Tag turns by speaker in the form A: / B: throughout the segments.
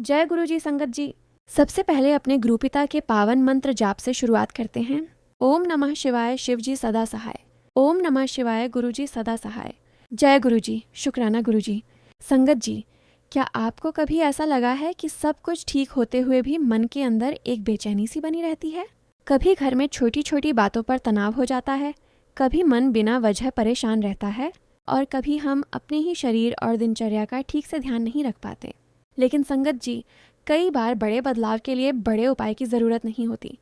A: जय गुरु जी संगत जी। सबसे पहले अपने गुरुपिता के पावन मंत्र जाप से शुरुआत करते हैं। ओम नमः शिवाय शिव जी सदा सहाय। ओम नमः शिवाय गुरु जी सदा सहाय। जय गुरु जी, शुक्राना गुरु जी। संगत जी, क्या आपको कभी ऐसा लगा है कि सब कुछ ठीक होते हुए भी मन के अंदर एक बेचैनी सी बनी रहती है? कभी घर में छोटी छोटी बातों पर तनाव हो जाता है, कभी मन बिना वजह परेशान रहता है, और कभी हम अपने ही शरीर और दिनचर्या का ठीक से ध्यान नहीं रख पाते। लेकिन संगत जी, कई बार बड़े बदलाव के लिए बड़े उपाय की ज़रूरत नहीं होती,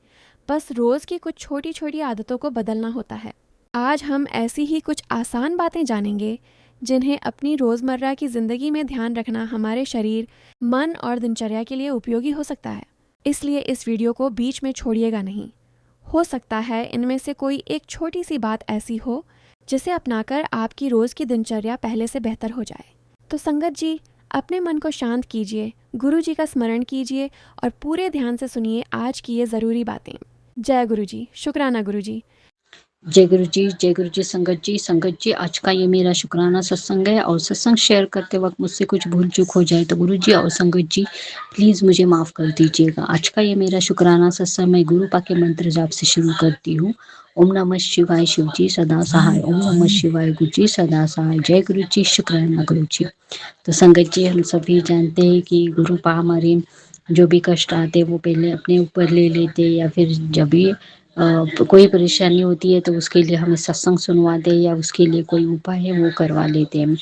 A: बस रोज़ की कुछ छोटी छोटी आदतों को बदलना होता है। आज हम ऐसी ही कुछ आसान बातें जानेंगे जिन्हें अपनी रोज़मर्रा की ज़िंदगी में ध्यान रखना हमारे शरीर, मन और दिनचर्या के लिए उपयोगी हो सकता है। इसलिए इस वीडियो को बीच में छोड़िएगा नहीं। हो सकता है इनमें से कोई एक छोटी सी बात ऐसी हो जिसे अपनाकर आपकी रोज़ की दिनचर्या पहले से बेहतर हो जाए। तो संगत जी, अपने मन को शांत कीजिए, गुरु जी का स्मरण कीजिए और पूरे ध्यान से सुनिए आज की ये ज़रूरी बातें। जय गुरु जी, शुक्राना गुरु जी।
B: जय गुरु जी, जय गुरु जी। संगत जी, आज का ये मेरा शुक्राना सत्संग है और सत्संग शेयर करते वक्त मुझसे कुछ भूल चूक हो जाए तो गुरु जी और संगत जी प्लीज़ मुझे माफ़ कर दीजिएगा। आज का ये मेरा शुक्राना सत्संग मैं गुरु पा के मंत्र जाप से शुरू करती हूँ। ओम नमः शिवाय शिव जी सदा सहाय। ओम नमः शिवाय गुरु जी सदा सहाय। जय गुरु जी, शुक्राना गुरु जी। तो संगत जी, हम सभी जानते हैं कि गुरु पा हमारे जो भी कष्ट आते वो पहले अपने ऊपर ले लेते, या फिर जब भी कोई परेशानी होती है तो उसके लिए हमें सत्संग सुनवाते या उसके लिए कोई उपाय है वो करवा लेते हैं।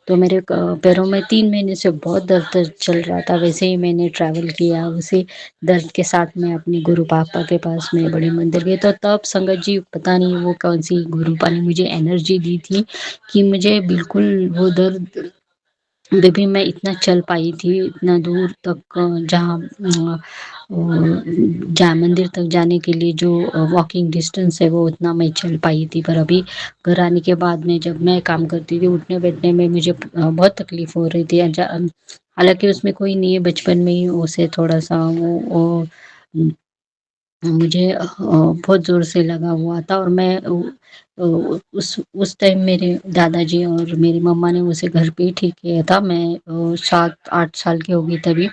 B: तो मेरे पैरों में 3 महीने से बहुत दर्द चल रहा था। वैसे ही मैंने ट्रैवल किया, उसी दर्द के साथ मैं अपने गुरु पापा के पास में बड़े मंदिर गए। तो तब संगत जी पता नहीं वो कौन सी गुरु पा ने मुझे एनर्जी दी थी कि मुझे बिल्कुल वो दर्द भी मैं इतना चल पाई थी, इतना दूर तक जहाँ मंदिर तक जाने के लिए जो वॉकिंग डिस्टेंस है वो उतना मैं चल पाई थी। पर अभी घर आने के बाद में जब मैं काम करती थी, उठने बैठने में मुझे बहुत तकलीफ हो रही थी। हालांकि उसमें कोई नहीं है, बचपन में ही उसे थोड़ा सा वो मुझे बहुत ज़ोर से लगा हुआ था। और मैं उस टाइम मेरे दादाजी और मेरी मम्मा ने उसे घर पे ही ठीक किया था। मैं 7-8 साल की हो गई तभी।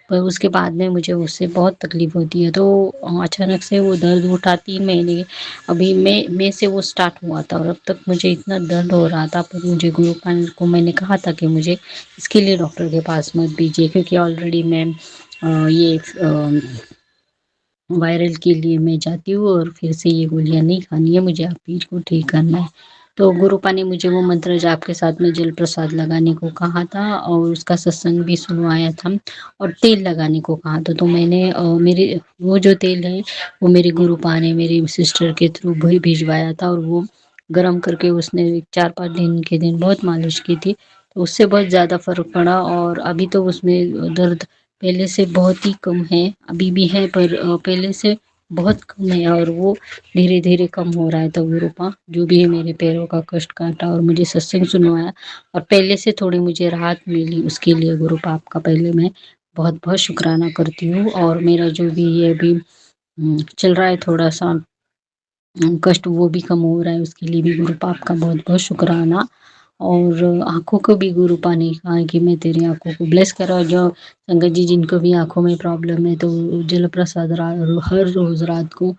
B: पर उसके बाद में मुझे उससे बहुत तकलीफ होती है। तो अचानक से वो दर्द उठा 3 महीने अभी मई से वो स्टार्ट हुआ था और अब तक मुझे इतना दर्द हो रहा था। पर मुझे गुरु पान को मैंने कहा था कि मुझे इसके लिए डॉक्टर के पास मत भेजिए, क्योंकि ऑलरेडी मैं ये वायरल के लिए मैं जाती हूँ और फिर से ये गोलियां नहीं खानी है, मुझे आप पीठ को ठीक करना है। तो गुरुपा ने मुझे वो मंत्र जाप के साथ में जल प्रसाद लगाने को कहा था और उसका सत्संग भी सुनवाया था और तेल लगाने को कहा था। तो मैंने मेरे वो जो तेल है वो मेरे गुरुपा ने मेरी सिस्टर के थ्रू भी भिजवाया था और वो गर्म करके उसने 4-5 दिन के दिन बहुत मालिश की थी। तो उससे बहुत ज़्यादा फर्क पड़ा और अभी तो उसमें दर्द पहले से बहुत ही कम है। अभी भी है पर पहले से बहुत कम है और वो धीरे धीरे कम हो रहा है। तो गुरुपा जो भी है मेरे पैरों का कष्ट काटा और मुझे सत्संग सुनवाया और पहले से थोड़ी मुझे राहत मिली, उसके लिए गुरुपा आपका पहले मैं बहुत बहुत शुक्राना करती हूँ। और मेरा जो भी ये अभी चल रहा है थोड़ा सा कष्ट, वो भी कम हो रहा है, उसके लिए भी गुरुपा आपका बहुत बहुत शुक्राना। और आँखों को भी गुरुपा ने कहा है कि मैं तेरी आँखों को ब्लेस करा। जो संगत जी जिनको भी आँखों में प्रॉब्लम है तो जल प्रसाद हर रोज रात को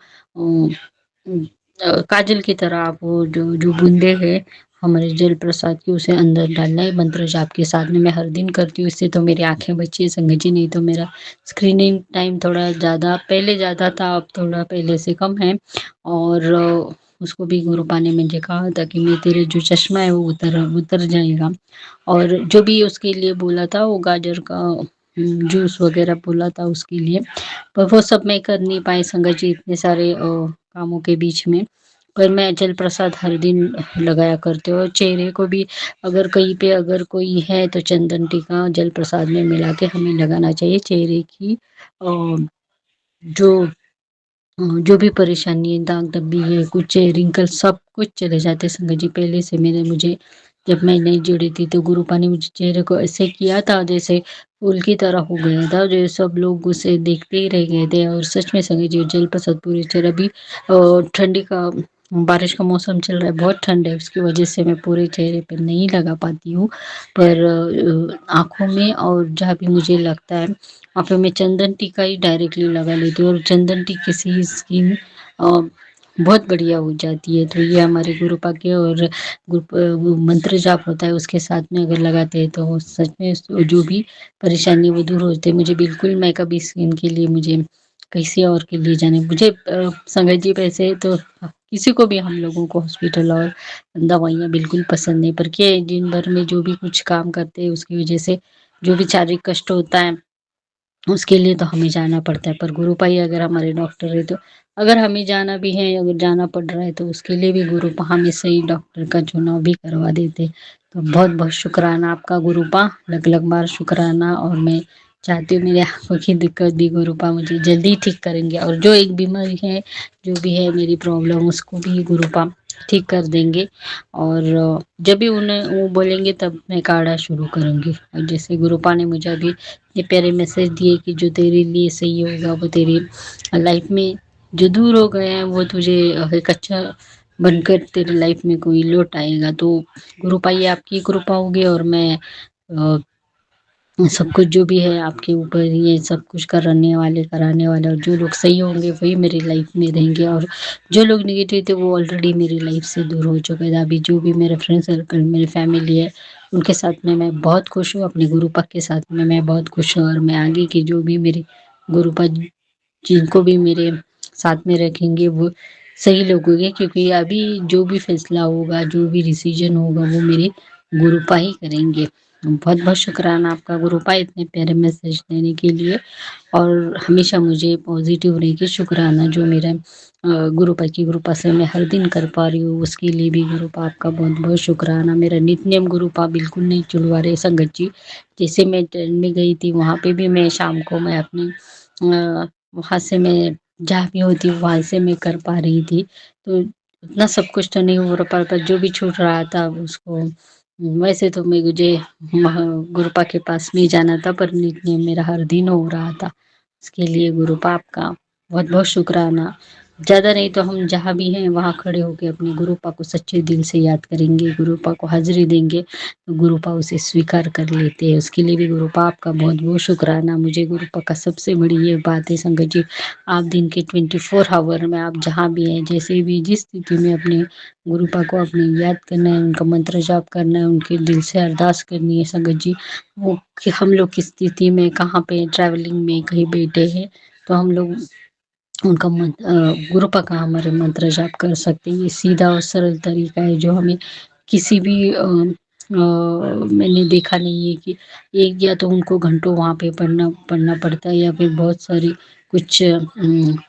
B: काजल की तरह आप वो जो जो बूंदे हैं हमारे जल प्रसाद की उसे अंदर डालना है मंत्र जाप के साथ में। मैं हर दिन करती हूँ, इससे तो मेरी आंखें बची है संगत जी, नहीं तो मेरा स्क्रीनिंग टाइम थोड़ा ज़्यादा पहले ज़्यादा था, अब थोड़ा पहले से कम है। और उसको भी गुरुपा ने मुझे कहा था कि मैं तेरे जो चश्मा है वो उतर उतर जाएगा। और जो भी उसके लिए बोला था वो गाजर का जूस वगैरह बोला था उसके लिए, पर वो सब मैं कर नहीं पाई संगत जी इतने सारे कामों के बीच में। पर मैं जल प्रसाद हर दिन लगाया करते हो। चेहरे को भी अगर कहीं पे अगर कोई है तो चंदन टीका जल प्रसाद में मिला के हमें लगाना चाहिए। चेहरे की जो जो भी परेशानी है, दाग धब्बी है, कुछ रिंकल, सब कुछ चले जाते संगत जी। पहले से मेरे मुझे जब मैं नहीं जुड़ी थी तो गुरुपा ने मुझे चेहरे को ऐसे किया था जैसे फूल की तरह हो गया था, जो सब लोग उसे देखते ही रह गए थे। और सच में संगत जी जल प्रसाद पूरी चेहरा भी ठंडी का बारिश का मौसम चल रहा है, बहुत ठंड है, उसकी वजह से मैं पूरे चेहरे पे नहीं लगा पाती हूँ, पर आँखों में और जहाँ भी मुझे लगता है वहाँ पे मैं चंदन टीका ही डायरेक्टली लगा लेती हूँ, और चंदन टीके से ही स्किन बहुत बढ़िया हो जाती है। तो ये हमारे गुरुपा के और वो मंत्र जाप होता है, उसके साथ में अगर लगाते हैं तो सच में जो भी परेशानी वो दूर होते हैं। मुझे बिल्कुल मैं कभी स्किन के लिए मुझे किसी और के लिए जाने मुझे संगत जी पैसे तो किसी को भी हम लोगों को हॉस्पिटल और दवाइयाँ बिल्कुल पसंद नहीं, पर क्या है, दिन भर में जो भी कुछ काम करते हैं उसकी वजह से जो भी शारीरिक कष्ट होता है उसके लिए तो हमें जाना पड़ता है। पर गुरुपा ही अगर हमारे डॉक्टर है तो अगर हमें जाना भी है, अगर जाना पड़ रहा है तो उसके लिए भी गुरुपा हमें सही डॉक्टर का चुनाव भी करवा देते। तो बहुत बहुत शुक्राना आपका गुरुपा, लग लग बार शुक्राना। और मैं चाहती हूँ मेरी आंखों की दिक्कत भी गुरुपा मुझे जल्दी ठीक करेंगे, और जो एक बीमारी है जो भी है मेरी प्रॉब्लम उसको भी गुरुपा ठीक कर देंगे। और जब भी उन्हें वो बोलेंगे तब मैं काढ़ा शुरू करूँगी। और जैसे गुरुपा ने मुझे अभी ये प्यारे मैसेज दिए कि जो तेरे लिए सही होगा वो तेरी लाइफ में जो दूर हो गए हैं वो तुझे एक अच्छा बनकर तेरी लाइफ में कोई लौट आएगा। तो गुरुपा ये आपकी कृपा होगी, और मैं अ, सब कुछ जो भी है आपके ऊपर ये सब कुछ करने वाले कराने वाले, और जो लोग सही होंगे वही मेरी लाइफ में रहेंगे, और जो लोग नेगेटिव थे वो ऑलरेडी मेरी लाइफ से दूर हो चुके थे। अभी जो भी मेरे फ्रेंड सर्कल मेरी फैमिली है उनके साथ में मैं बहुत खुश हूँ, अपने गुरुपा के साथ में मैं बहुत खुश हूँ, और मैं आगे की जो भी मेरे गुरुपा जिनको भी मेरे साथ में रखेंगे वो सही लोग होंगे, क्योंकि अभी जो भी फैसला होगा जो भी डिसीजन होगा वो मेरे गुरुपा ही करेंगे। बहुत बहुत शुक्राना आपका गुरुपा इतने प्यारे मैसेज देने के लिए, और हमेशा मुझे पॉजिटिव रह के शुक्राना जो मेरा गुरुपा की कृपा से मैं हर दिन कर पा रही हूँ उसके लिए भी गुरुपा आपका बहुत बहुत शुक्राना। मेरा नित्य नियम गुरुपा बिल्कुल नहीं छुड़वा रहे संगत जी। जैसे मैं ट्रेन में गई थी वहाँ पे भी मैं शाम को मैं अपनी वहाँ से मैं जहाँ भी होती वहाँ से मैं कर पा रही थी। तो उतना सब कुछ तो नहीं हो रहा पर जो भी छूट रहा था उसको वैसे तो मैं मुझे गुरुपा के पास नहीं जाना था, पर नित्य मेरा हर दिन हो रहा था। इसके लिए गुरुपा आपका बहुत बहुत शुक्राना। ज़्यादा नहीं तो हम जहाँ भी हैं वहाँ खड़े होकर अपने गुरुपा को सच्चे दिल से याद करेंगे, गुरुपा को हाजिरी देंगे तो गुरुपा उसे स्वीकार कर लेते हैं। उसके लिए भी गुरुपा आपका बहुत बहुत शुक्राना। मुझे गुरुपा का सबसे बड़ी ये बात है संगत जी, आप दिन के 24 आवर में आप जहाँ भी हैं जैसे भी जिस स्थिति में अपने गुरुपा को अपने याद करना है, उनका मंत्र जाप करना है, उनके दिल से अरदास करनी है संगत जी। वो कि हम लोग किस स्थिति में कहाँ पे ट्रैवलिंग में कहीं बैठे हैं तो हम लोग उनका गुरुपा का हमारे मंत्र जाप कर सकते हैं। ये सीधा और सरल तरीका है जो हमें किसी भी मैंने देखा नहीं है कि एक या तो उनको घंटों वहाँ पे पढ़ना पढ़ना पड़ता है या फिर बहुत सारी कुछ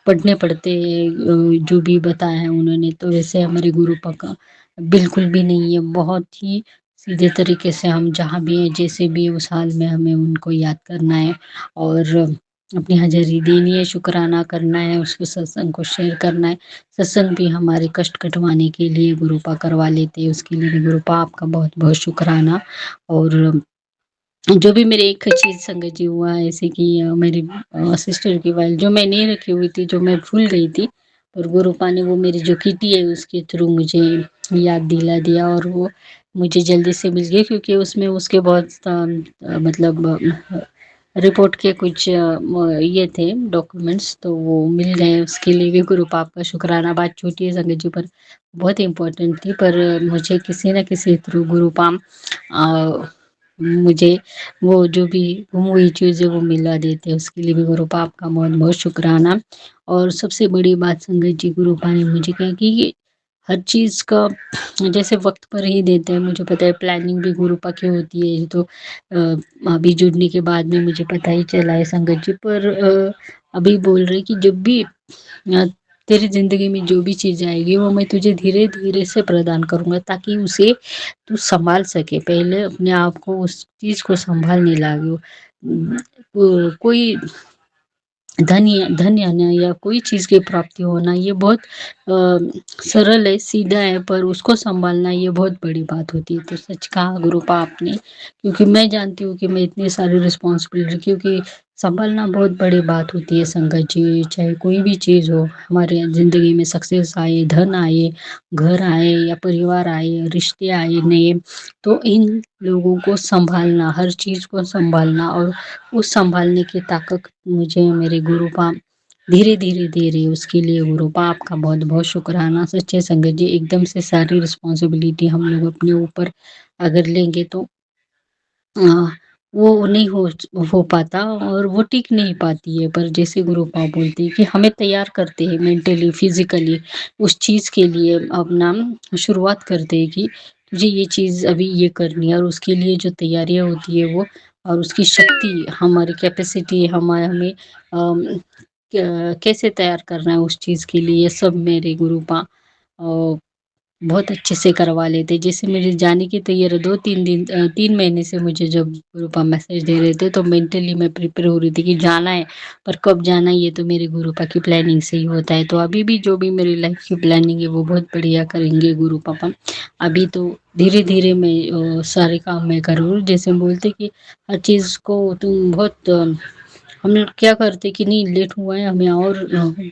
B: पढ़ने पड़ते हैं जो भी बताया है उन्होंने। तो वैसे हमारे गुरुपा का बिल्कुल भी नहीं है, बहुत ही सीधे तरीके से हम जहाँ भी हैं जैसे भी हैं उस हाल में हमें उनको याद करना है और अपनी हाजिरी देनी है, शुक्राना करना है, उसको सत्संग को शेयर करना है। सत्संग भी हमारे कष्ट कटवाने के लिए गुरुपा करवा लेते हैं, उसके लिए भी गुरुपा आपका बहुत बहुत शुक्राना। और जो भी मेरे एक चीज़ संगत जी हुआ ऐसे कि मेरी सिस्टर की फाइल जो मैं नहीं रखी हुई थी, जो मैं भूल गई थी, पर गुरुपा ने वो मेरी जो किटी है उसके थ्रू मुझे याद दिला दिया और वो मुझे जल्दी से मिल गई, क्योंकि उसमें उसके बहुत मतलब रिपोर्ट के कुछ ये थे डॉक्यूमेंट्स तो वो मिल गए। उसके लिए भी गुरुपा आपका शुक्राना। बात छोटी है संगत जी पर बहुत इम्पोर्टेंट थी, पर मुझे किसी न किसी थ्रू गुरुपा मुझे वो जो भी गुम हुई चीज़ें वो मिला देते हैं, उसके लिए भी गुरुपा आपका बहुत बहुत शुक्राना। और सबसे बड़ी बात संगत जी गुरुपा ने मुझे कहा कि हर चीज़ का जैसे वक्त पर ही देते हैं। मुझे पता है प्लानिंग भी गुरुपा की होती है, तो अभी जुड़ने के बाद में मुझे पता ही चला है संगत जी। पर अभी बोल रहे कि जब भी तेरी जिंदगी में जो भी चीज़ आएगी वो मैं तुझे धीरे धीरे से प्रदान करूंगा ताकि उसे तू संभाल सके। पहले अपने आप को उस चीज़ को संभालने लागो। कोई धन आना या कोई चीज़ की प्राप्ति होना ये बहुत सरल है, सीधा है, पर उसको संभालना ये बहुत बड़ी बात होती है। तो सच कहा गुरुपा आपने, क्योंकि मैं जानती हूँ कि मैं इतनी सारी रिस्पॉन्सिबिलिटी, क्योंकि संभलना बहुत बड़ी बात होती है संगत जी, चाहे कोई भी चीज़ हो हमारे ज़िंदगी में, सक्सेस आए, धन आए, घर आए या परिवार आए, रिश्ते आए नए, तो इन लोगों को सँभालना, हर चीज़ को सँभालना और उस सँभालने की ताकत मुझे मेरे गुरुपा धीरे-धीरे दे रहे हैं, उसके लिए गुरुपा आपका बहुत-बहुत शुकराना। सच्चे संगत जी, एकदम से सारी रिस्पॉन्सिबिलिटी हम लोग अपने ऊपर अगर लेंगे तो अ, वो नहीं हो पाता और वो टिक नहीं पाती है। पर जैसे गुरुपा बोलते हैं कि हमें तैयार करते हैं मेंटली, फिज़िकली उस चीज़ के लिए अपना शुरुआत करते हैं कि तुझे ये चीज़ अभी ये करनी है और उसके लिए जो तैयारियाँ होती है वो और उसकी शक्ति, हमारी कैपेसिटी हमें कैसे तैयार करना है उस चीज़ के लिए, ये सब मेरे गुरुपा बहुत अच्छे से करवा लेते। जैसे मेरे जाने की तैयारी 2-3 दिन 3 महीने से मुझे जब गुरुपा मैसेज दे रहे थे तो मेंटली मैं प्रिपेयर हो रही थी कि जाना है, पर कब जाना है ये तो मेरे गुरुपा की प्लानिंग से ही होता है। तो अभी भी जो भी मेरी लाइफ की प्लानिंग है वो बहुत बढ़िया करेंगे गुरु पापा। अभी तो धीरे-धीरे मैं सारे काम मैं कर रही हूँ। जैसे बोलते कि हर चीज़ को तुम बहुत हम लोग क्या करते कि नहीं लेट हुआ है हमें और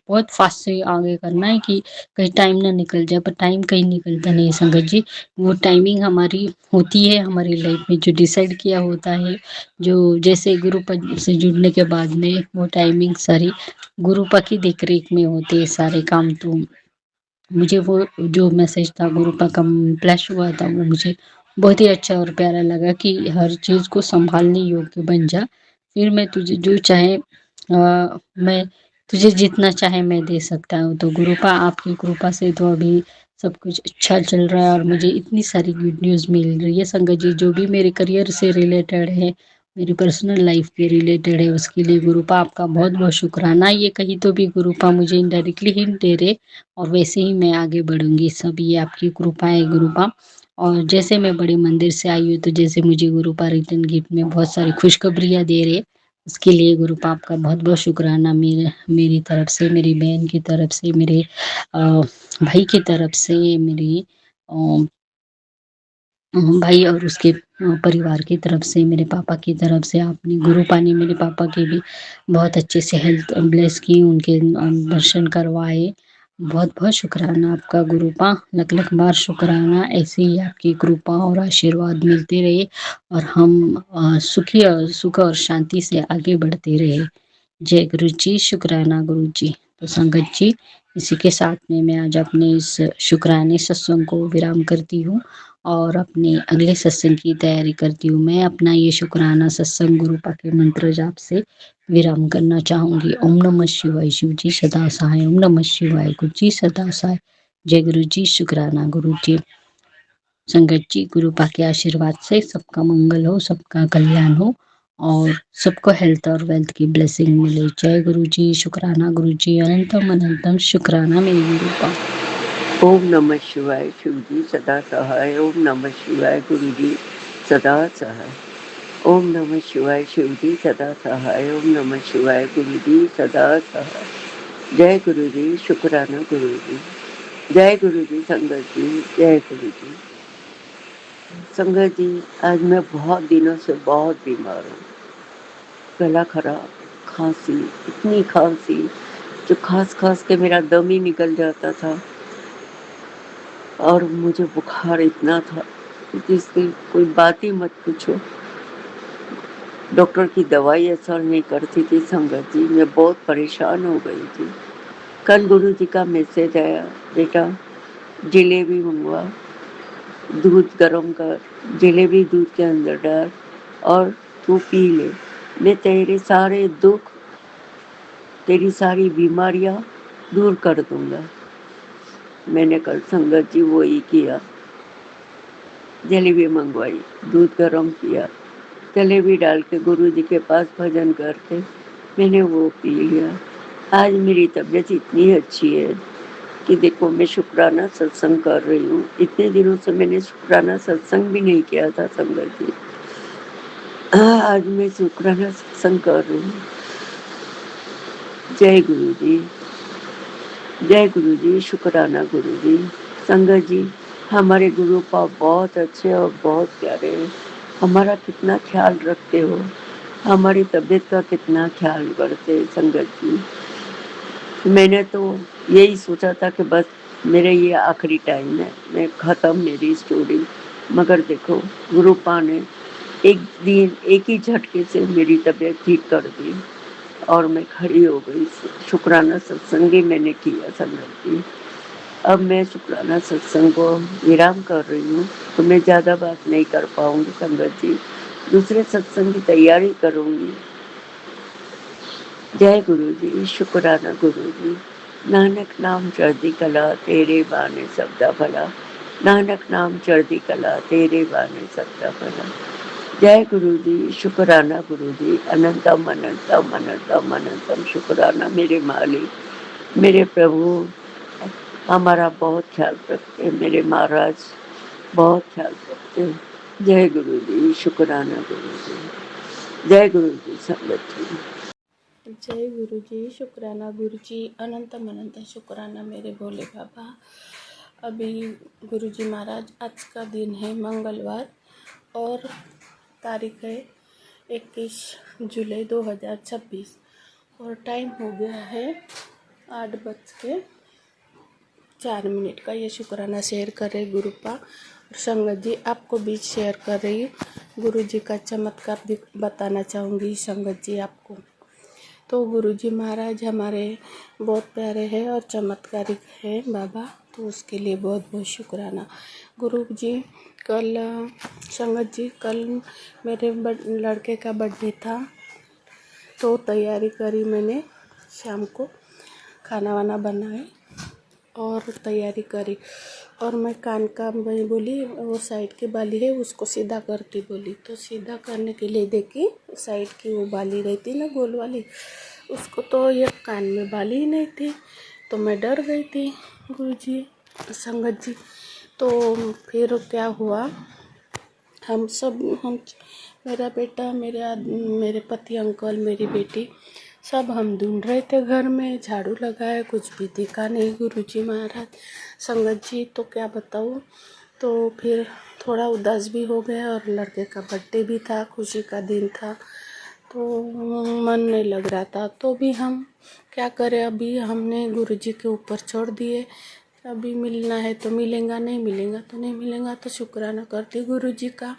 B: बहुत फास्ट से आगे करना है कि कहीं टाइम ना निकल जाए, पर टाइम कहीं निकलता नहीं है संगत जी। वो टाइमिंग हमारी होती है हमारी लाइफ में जो डिसाइड किया होता है, जो जैसे गुरुपा से जुड़ने के बाद में वो टाइमिंग सारी गुरुपा की देख-रेख में होते हैं सारे काम। तो मुझे वो जो मैसेज था गुरुपा का फ्लैश हुआ था वो मुझे बहुत ही अच्छा और प्यारा लगा कि हर चीज़ को सँभालने योग्य बन जा, फिर मैं तुझे जो चाहे मैं तुझे जितना चाहे मैं दे सकता हूँ। तो गुरुपा आपकी कृपा से तो अभी सब कुछ अच्छा चल रहा है और मुझे इतनी सारी गुड न्यूज़ मिल रही है संगत जी, जो भी मेरे करियर से रिलेटेड है, मेरी पर्सनल लाइफ के रिलेटेड है, उसके लिए गुरुपा आपका बहुत-बहुत शुकराना। ये कहीं तो भी गुरुपा मुझे इनडायरेक्टली हिंट दे रहे और वैसे ही मैं आगे बढ़ूँगी। सब ये आपकी कृपा है गुरुपा। और जैसे मैं बड़े मंदिर से आई हूँ तो जैसे मुझे गुरुपा रिटर्न गिफ्ट में बहुत सारी खुशखबरियाँ दे रहे हैं, उसके लिए गुरुपा आपका बहुत-बहुत शुकराना मेरी तरफ से, मेरी बहन की तरफ से, मेरे भाई की तरफ से, मेरी अ भाई और उसके परिवार की तरफ से, मेरे पापा की तरफ से आपने गुरुपा ने मेरे पापा की भी बहुत अच्छे से हेल्थ ब्लेस की, उनके दर्शन करवाए। बहुत-बहुत शुकराना आपका गुरुपा, लख-लख बार शुकराना। ऐसे ही आपकी कृपा और आशीर्वाद मिलते रहे और हम सुख और शांति से आगे बढ़ते रहे। जय गुरु जी, शुकराना गुरु जी। तो संगत जी, इसी के साथ में मैं आज अपने इस शुक्राने सत्संग को विराम करती हूँ और अपने अगले सत्संग की तैयारी करती हूँ। मैं अपना ये शुक्राना सत्संग गुरुपा के मंत्र जाप से विराम करना चाहूँगी। ओम नमः शिवाय, शिव जी सदा सहाय। ओम नमः शिवाय, गुरु जी सदा सहाय। जय गुरु जी, शुक्राना गुरु जी। संगत जी, गुरुपा के आशीर्वाद से सबका मंगल हो, सबका कल्याण हो और सबको हेल्थ और वेल्थ की ब्लेसिंग मिले। जय गुरु जी, शुक्राना गुरु जी, अनंतम अनंतम शुक्राना मेरे गुरुपा।
C: ओम नमः शिवाय, शिव जी सदा सहाय। ओम नमः शिवाय, गुरु जी सदा सहाय। ओम नमः शिवाय, शिव जी सदा सहाय। ओम नमः शिवाय, गुरु जी सदा सहाय। जय गुरु जी, शुक्राना गुरु जी। जय गुरु जी, संगत जी, जय गुरु जी। संगत जी, आज मैं बहुत दिनों से बहुत बीमार हूँ। गला खराब, खांसी, इतनी खांसी जो खांस के मेरा दम ही निकल जाता था और मुझे बुखार इतना था जिसकी कोई बात ही मत पूछो। डॉक्टर की दवाई असर नहीं करती थी संगत जी, मैं बहुत परेशान हो गई थी। कल गुरु जी का मैसेज आया, बेटा जलेबी मंगवा, दूध गर्म कर, जलेबी दूध के अंदर डाल और तू पी ले। मैं तेरे सारे दुख, तेरी सारी बीमारियां दूर कर दूंगा। मैंने कल संगत जी वही किया, जलेबी मंगवाई, दूध गर्म किया, जलेबी डाल के गुरु जी के पास भजन करके मैंने वो पी लिया। आज मेरी तबीयत इतनी अच्छी है कि देखो मैं शुक्राना सत्संग कर रही हूँ। इतने दिनों से मैंने शुक्राना सत्संग भी नहीं किया था संगत जी। आज मैं शुक्राना सत्संग कर रही हूँ। जय गुरु जी, जय गुरु जी, शुक्राना गुरु जी। संगत जी, हमारे गुरु पाप बहुत अच्छे और बहुत प्यारे हैं। हमारा कितना ख्याल रखते हो, हमारी तबीयत का कितना ख्याल करते संगत जी। मैंने तो यही सोचा था कि बस मेरे ये आखिरी टाइम है, मैं ख़त्म मेरी स्टोरी। मगर देखो गुरुपा ने एक दिन एक ही झटके से मेरी तबीयत ठीक कर दी और मैं खड़ी हो गई। शुक्राना सत्संग ही मैंने किया संगत जी। अब मैं शुक्राना सत्संग को विराम कर रही हूँ, तो मैं ज़्यादा बात नहीं कर पाऊँगी संगत जी। दूसरे सत्संग की तैयारी करूँगी। जय गुरु जी, शुक्राना गुरु जी। नानक नाम चढ़दी कला तेरे बाने सबदा भला। नानक नाम चढ़दी कला तेरे बाने सबदा भला। जय गुरु जी, शुक्राना गुरु जी। अनंतम अनंतम अनंतम अनंतम शुक्राना मेरे मालिक, मेरे प्रभु। हमारा बहुत ख्याल रखते हैं मेरे महाराज, बहुत ख्याल रखते हैं। जय गुरु जी, शुक्राना गुरु जी। जय गुरु जी संगत जी।
D: जय गुरु जी, शुक्राना गुरु जी। अनंत अनंत शुक्राना मेरे भोले बाबा। अभी गुरु जी महाराज आज का दिन है मंगलवार और तारीख है 21 जुलाई 2026 और टाइम हो गया है 8:04 का। ये शुक्राना शेयर कर रहे गुरुपा और संगत जी आपको भी शेयर कर रही। गुरु जी का चमत्कार भी बताना चाहूँगी संगत जी आपको। तो गुरुजी महाराज हमारे बहुत प्यारे हैं और चमत्कारिक हैं बाबा, तो उसके लिए बहुत बहुत शुक्राना। गुरुजी कल संगत जी कल मेरे लड़के का बर्थडे था, तो तैयारी करी मैंने। शाम को खाना वाना बनाए और तैयारी करी और मैं कान का मैं बोली वो साइड की बाली है उसको सीधा करती बोली, तो सीधा करने के लिए देखी साइड की वो बाली रहती ना गोल वाली, उसको तो ये कान में बाली ही नहीं थी, तो मैं डर गई थी गुरुजी संगत जी। तो फिर क्या हुआ, हम मेरा बेटा मेरे पति अंकल मेरी बेटी सब हम ढूंढ रहे थे घर में, झाड़ू लगाए कुछ भी दिखा नहीं गुरुजी महाराज संगत जी। तो क्या बताऊँ, तो फिर थोड़ा उदास भी हो गया और लड़के का बर्थडे भी था, खुशी का दिन था, तो मन नहीं लग रहा था। तो भी हम क्या करें, अभी हमने गुरुजी के ऊपर छोड़ दिए। अभी मिलना है तो मिलेगा, नहीं मिलेगा तो नहीं मिलेगा, तो शुक्राना करती गुरुजी का।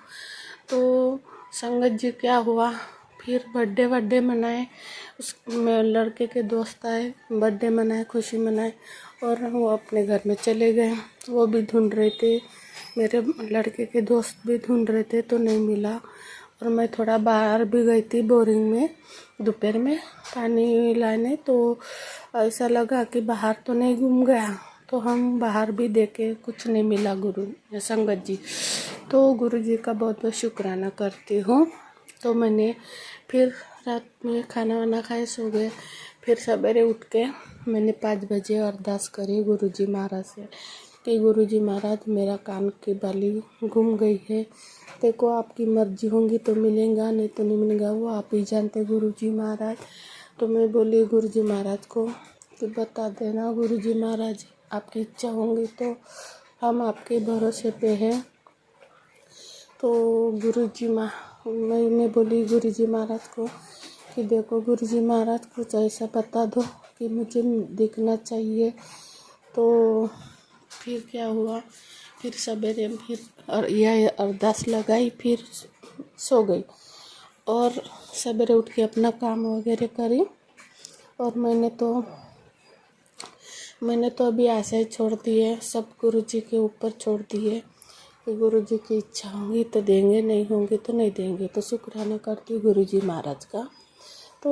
D: तो संगत जी क्या हुआ, फिर बर्थडे मनाए, उस लड़के के दोस्त आए, बर्थडे मनाए, खुशी मनाए और वो अपने घर में चले गए। वो भी ढूंढ रहे थे, मेरे लड़के के दोस्त भी ढूंढ रहे थे, तो नहीं मिला। और मैं थोड़ा बाहर भी गई थी बोरिंग में दोपहर में पानी लाने, तो ऐसा लगा कि बाहर तो नहीं घूम गया, तो हम बाहर भी देखे कुछ नहीं मिला गुरु संगत जी। तो गुरु जी का बहुत बहुत शुक्राना करती हूँ। तो मैंने फिर रात में खाना वाना खाए सो गए, फिर सवेरे उठ के मैंने 5 बजे अरदास करी गुरु जी महाराज से कि गुरु जी महाराज मेरा कान की बाली गुम गई है, देखो आपकी मर्जी होंगी तो मिलेगा, नहीं तो नहीं मिलेगा, वो आप ही जानते गुरु जी महाराज। तो मैं बोली गुरु जी महाराज को कि बता देना गुरु जी महाराज, आपकी इच्छा होंगी तो हम आपके भरोसे पे हैं। तो मैंने बोली गुरु जी महाराज को कि देखो गुरु जी महाराज कुछ ऐसा बता दो कि मुझे दिखना चाहिए। तो फिर क्या हुआ, फिर सवेरे फिर और यह अरदास लगाई, फिर सो गई और सवेरे उठ के अपना काम वगैरह करी। और मैंने तो अभी आशा ही छोड़ दी है, सब गुरु जी के ऊपर छोड़ दिए कि गुरु जी की इच्छा होंगी तो देंगे, नहीं होंगे तो नहीं देंगे। तो शुक्राना करती गुरु जी महाराज का। तो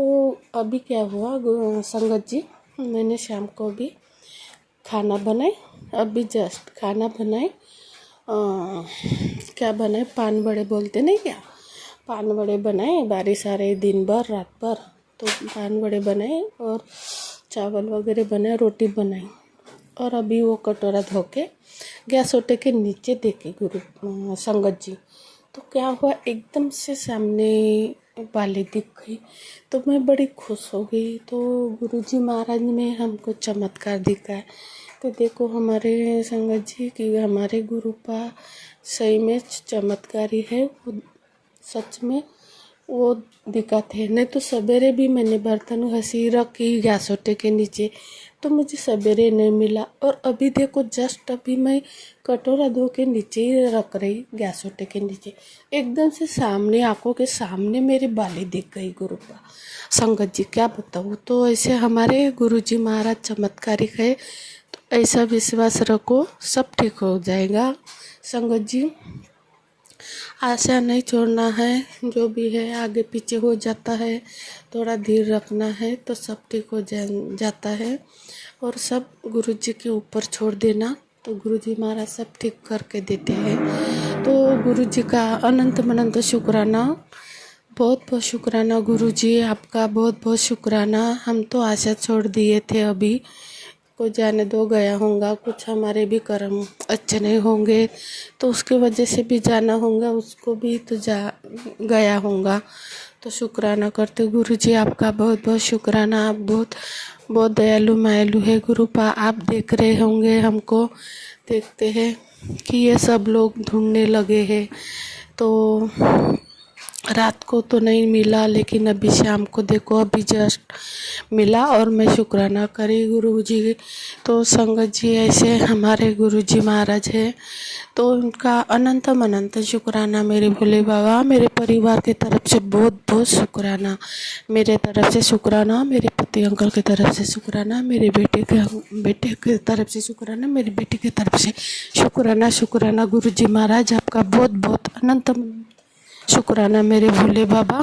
D: अभी क्या हुआ संगत जी, मैंने शाम को भी खाना बनाए, अभी जस्ट खाना बनाए, क्या बनाए, पान बड़े बोलते नहीं क्या, पान बड़े बनाए, बारिश आ रही दिन भर रात भर, तो पान बड़े बनाए और चावल वगैरह बनाए, रोटी बनाई। और अभी वो कटोरा धो के गैस ओटे के नीचे देखे गुरु संगत जी, तो क्या हुआ एकदम से सामने बाली दिख गई, तो मैं बड़ी खुश हो गई। तो गुरुजी महाराज ने हमको चमत्कार दिखाया, तो देखो हमारे संगत जी कि हमारे गुरुपा सही में चमत्कारी है, वो सच में वो दिक्कत है। नहीं तो सवेरे भी मैंने बर्तन घसी रखी गैस ओटे के नीचे, तो मुझे सवेरे नहीं मिला। और अभी देखो जस्ट अभी मैं कटोरा धो के नीचे ही रख रही गैस ओटे के नीचे, एकदम से सामने आंखों के सामने मेरी बाली दिख गई। गुरुपा संगत जी क्या बताऊँ, तो ऐसे हमारे गुरुजी महाराज चमत्कारिक है। तो ऐसा विश्वास रखो, सब ठीक हो जाएगा। संगत जी आशा नहीं छोड़ना है, जो भी है आगे पीछे हो जाता है, थोड़ा धीर रखना है तो सब ठीक हो जाता है। और सब गुरुजी के ऊपर छोड़ देना, तो गुरुजी महाराज सब ठीक करके देते हैं। तो गुरुजी का अनंत मनंत शुक्राना, बहुत बहुत शुक्राना गुरुजी, आपका बहुत बहुत शुक्राना। हम तो आशा छोड़ दिए थे, अभी को जाने दो गया होगा, कुछ हमारे भी कर्म अच्छे नहीं होंगे तो उसके वजह से भी जाना होगा, उसको भी तो गया होगा। तो शुक्राना करते गुरुजी, आपका बहुत बहुत शुक्राना। आप बहुत बहुत दयालु मायालु है गुरुपा। आप देख रहे होंगे हमको, देखते हैं कि ये सब लोग ढूंढने लगे हैं। तो रात को तो नहीं मिला, लेकिन अभी शाम को देखो अभी जस्ट मिला और मैं शुक्राना करी गुरुजी। तो संगत जी ऐसे हमारे गुरुजी महाराज है, तो उनका अनंत अनंत शुक्राना मेरे भोले बाबा। मेरे परिवार की तरफ से बहुत बहुत शुक्राना, मेरे तरफ से शुक्राना, मेरे पति अंकल की तरफ से शुक्राना, मेरे बेटे की तरफ से शुक्राना, मेरी बेटी की तरफ से शुक्राना। शुक्राना गुरुजी महाराज, आपका बहुत बहुत अनंत शुक्राना मेरे भोले बाबा।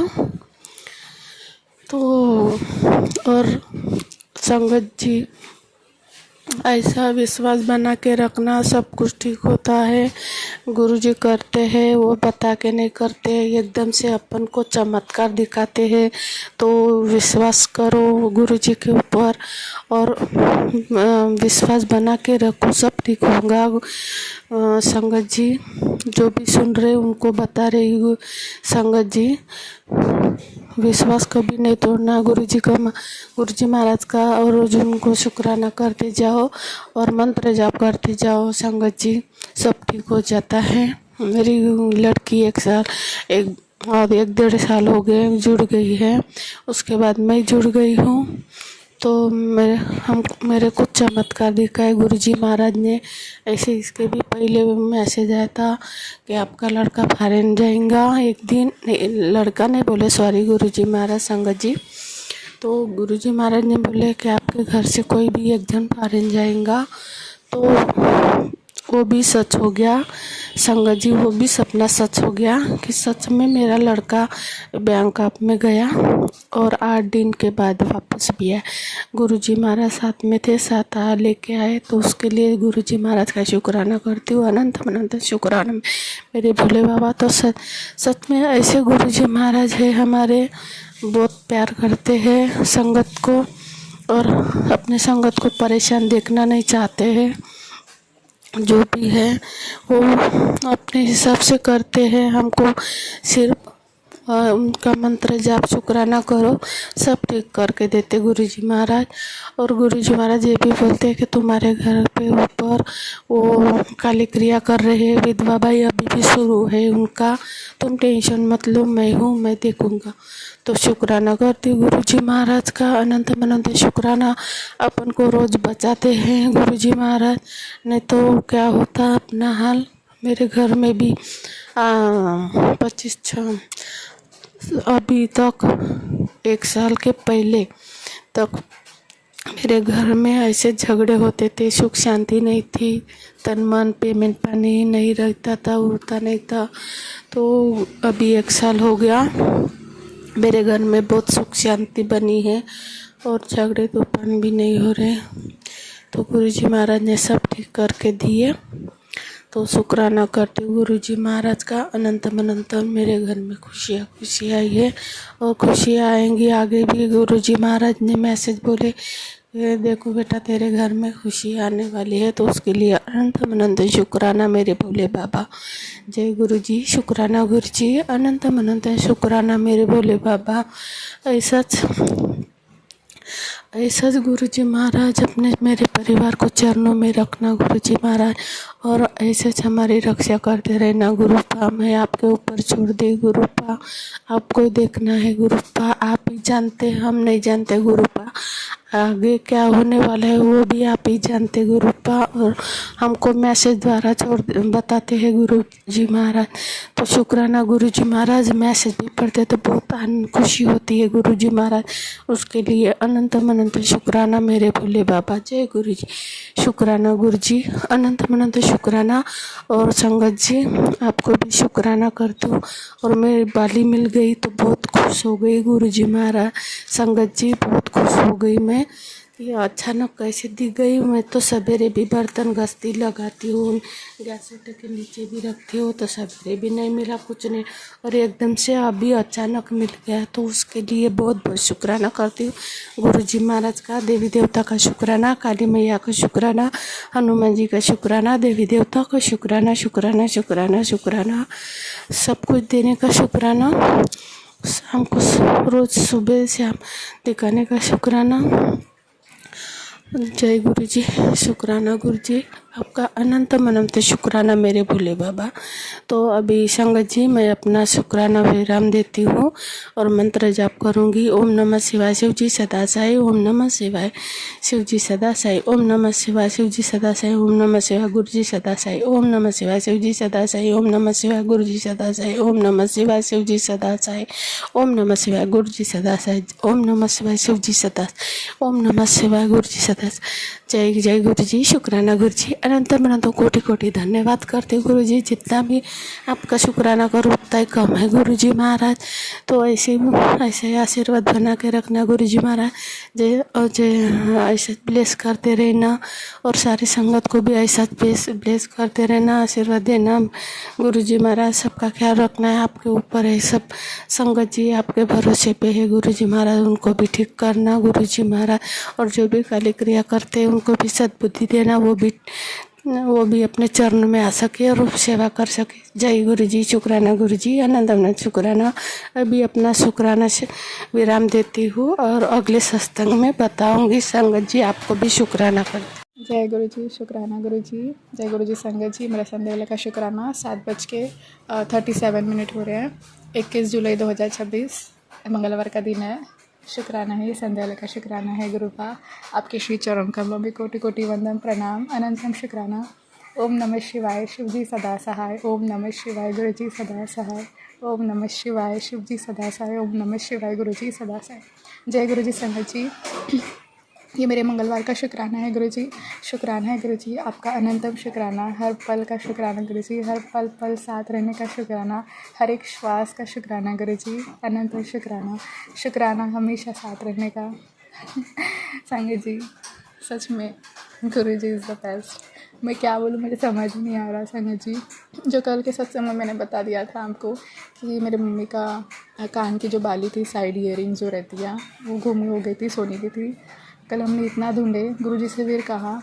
D: तो और संगत जी ऐसा विश्वास बना के रखना, सब कुछ ठीक होता है। गुरुजी करते हैं, वो बता के नहीं करते, एकदम से अपन को चमत्कार दिखाते हैं। तो विश्वास करो गुरुजी के ऊपर और विश्वास बना के रखो, सब ठीक होगा। संगत जी जो भी सुन रहे उनको बता रही हूँ, संगत जी विश्वास कभी नहीं तोड़ना गुरुजी महाराज का, और उनको शुक्राना करते जाओ और मंत्र जाप करते जाओ। संगत जी सब ठीक हो जाता है। मेरी लड़की 1.5 साल हो गए जुड़ गई है, उसके बाद मैं जुड़ गई हूँ। तो मेरे को चमत्कार दिखाए गुरुजी महाराज ने। ऐसे इसके भी पहले मैसेज आया था कि आपका लड़का फॉरेन जाएगा एक दिन, लड़का नहीं बोले, सॉरी गुरुजी महाराज, संगत जी। तो गुरुजी महाराज ने बोले कि आपके घर से कोई भी एक जन फॉरेन जाएगा, तो वो भी सच हो गया। संगत जी वो भी सपना सच हो गया कि सच में मेरा लड़का बैंकॉक में गया और 8 दिन के बाद वापस भी आया। गुरुजी महाराज साथ में थे, साथ लेके आए, तो उसके लिए गुरुजी महाराज का शुक्राना करती हूँ, अनंत अनंत शुक्राना मेरे भोले बाबा। तो सच में ऐसे गुरुजी महाराज है हमारे, बहुत प्यार करते हैं संगत को और अपने संगत को परेशान देखना नहीं चाहते हैं। जो भी है वो अपने हिसाब से करते हैं, हमको सिर्फ उनका मंत्र जाप शुक्राना करो, सब ठीक करके देते गुरुजी महाराज। और गुरुजी महाराज ये भी बोलते हैं कि तुम्हारे घर पे ऊपर वो काली क्रिया कर रहे हैं, विधवा भाई अभी भी शुरू है उनका, तुम टेंशन मत लो, मैं हूँ, मैं देखूँगा। तो शुक्राना करती गुरुजी महाराज का, अनंत अनंत शुक्राना। अपन को रोज़ बचाते हैं गुरुजी महाराज, नहीं तो क्या होता अपना हाल। मेरे घर में भी 25 अभी तक 1 साल के पहले तक मेरे घर में ऐसे झगड़े होते थे, सुख शांति नहीं थी, तन मन पेमेंट पानी नहीं रहता था, उड़ता नहीं था। तो अभी 1 साल हो गया, मेरे घर में बहुत सुख शांति बनी है और झगड़े तूफान भी नहीं हो रहे। तो गुरुजी महाराज ने सब ठीक करके दिए। तो शुक्राना करती हूँ गुरुजी महाराज का, अनंत अनंत मेरे घर में खुशी आई है और खुशियाँ आएंगी आगे भी। गुरुजी महाराज ने मैसेज बोले देखो बेटा तेरे घर में खुशी आने वाली है, तो उसके लिए अनंत शुक्राना मेरे भोले बाबा। जय गुरुजी, शुक्राना गुरुजी, अनंत शुक्राना मेरे भोले बाबा। ऐसा गुरु जी महाराज अपने मेरे परिवार को चरणों में रखना गुरु जी महाराज, और ऐसे हमारी रक्षा करते रहना गुरुपा। मैं आपके ऊपर छोड़ दी गुरुपा, आपको देखना है गुरुपा, आप ही जानते, हम नहीं जानते गुरुपा। आगे क्या होने वाला है वो भी आप ही जानते गुरुपा, और हमको मैसेज द्वारा बताते हैं गुरु जी महाराज। तो शुक्राना गुरु जी महाराज, मैसेज भी पढ़ते तो बहुत खुशी होती है गुरु जी महाराज, उसके लिए अनंत अनंत शुक्राना मेरे भोले बाबा। जय गुरु जी। शुक्राना गुरु जी, अनंत अनंत शुक्राना। और संगत जी आपको भी शुक्राना करती हूँ, और मेरी बाली मिल गई तो बहुत खुश हो गई गुरु जी महाराज। संगत जी बहुत खुश हो गई मैं, ये अचानक कैसे दी गई। मैं तो सवेरे भी बर्तन घसती लगाती हूँ, गैस के नीचे भी रखती हूँ, तो सवेरे भी नहीं मिला कुछ नहीं, और एकदम से अभी अचानक मिल गया, तो उसके लिए बहुत बहुत शुक्राना करती हूँ गुरु जी महाराज का, देवी देवता का शुक्राना, काली मैया का शुक्राना, हनुमान जी का शुक्राना, देवी देवता का शुक्राना, शुक्राना शुक्राना शुक्राना, सब कुछ देने का शुक्राना, शाम को रोज़ सुबह शाम दिखाने का शुक्राना। जय गुरु जी। शुक्राना गुरु जी, आपका अनंत अनंत शुक्राना मेरे भोले बाबा। तो अभी संगत जी मैं अपना शुक्राना विराम देती हूँ और मंत्र जाप करूँगी। ओम नमः शिवाय शिव जी सदा साई, ओम नमः शिवाय शिव जी सदा साई, ओम नमः शिवाय शिव जी सदा साई, ओम नमः शिवाय गुरु जी सदा साई, ओम नमः शिवाय शिव जी सदा साई, ओम नमः शिवाय गुरु जी सदा साई, ओम नमः शिवाय शिव जी सदा साई, ओम नमः शिवाय गुरु जी सदा साई, ओम नमः शिवाय शिव जी सदा, ओम नमः शिवाय गुरु जी सदा। जय जय गुरु जी। शुक्राना गुरु जी, अनंत अनंत कोटि कोटि धन्यवाद करते गुरु जी। जितना भी आपका शुक्राना करो उतना ही कम है गुरु जी महाराज। तो ऐसे आशीर्वाद बना के रखना गुरु जी महाराज, ऐसे ब्लेस करते रहना, और सारी संगत को भी ऐसा ब्लेस करते रहना, आशीर्वाद देना गुरु जी महाराज। सबका ख्याल रखना है, आपके ऊपर है सब। संगत जी आपके भरोसे पे है गुरु जी महाराज, उनको भी ठीक करना गुरु जी महाराज, और जो भी काली क्रिया करते हैं उनको भी सद्बुद्धि देना, वो भी अपने चरण में आ सके और सेवा कर सके। जय गुरु जी। शुक्राना गुरु जी, आनंद आनंद शुक्राना। अभी अपना शुक्राना से विराम देती हूँ और अगले सत्संग में बताऊंगी। संगत जी आपको भी शुक्राना करती।
E: जय गुरु जी। शुक्राना गुरु जी। जय गुरु जी। संगत जी मेरा संध्या वेला का शुक्राना 7:37 हो रहे हैं। 21 जुलाई 2026 मंगलवार का दिन है। शुक्राना है, संध्या वेला का शुक्राना है गुरुपा। आपके श्री चरण कमलों में कोटि कोटि वंदन प्रणाम, अनंतम शुक्राना। ओम नमः शिवाय शिव जी सदा सहाय, ओम नमः शिवाय गुरु जी सदा सहाय, ओम नमः शिवाय शिव जी सदा सहाय, ओम नमः शिवाय गुरु जी सदा सहाय। जय गुरु जी। संगत जी ये मेरे मंगलवार का शुक्राना है गुरु जी। शुक्राना है गुरु जी, आपका अनंतम शुक्राना। हर पल का शुक्राना गुरु जी, हर पल पल साथ रहने का शुक्राना, हर एक श्वास का शुक्राना गुरु जी, अनंत शुक्राना। शुक्राना हमेशा साथ रहने का। संगत जी सच में गुरु जी इज़ द बेस्ट। मैं क्या बोलूँ, मुझे समझ नहीं आ रहा। संगत जी जो कल के सत्संग में मैंने बता दिया था आपको कि मेरे मम्मी का कान की जो बाली थी, साइड ईयरिंग जो रहती है, वो गुम हो गई थी, सोने की थी। कल हमने इतना ढूंढे, गुरुजी से फिर कहा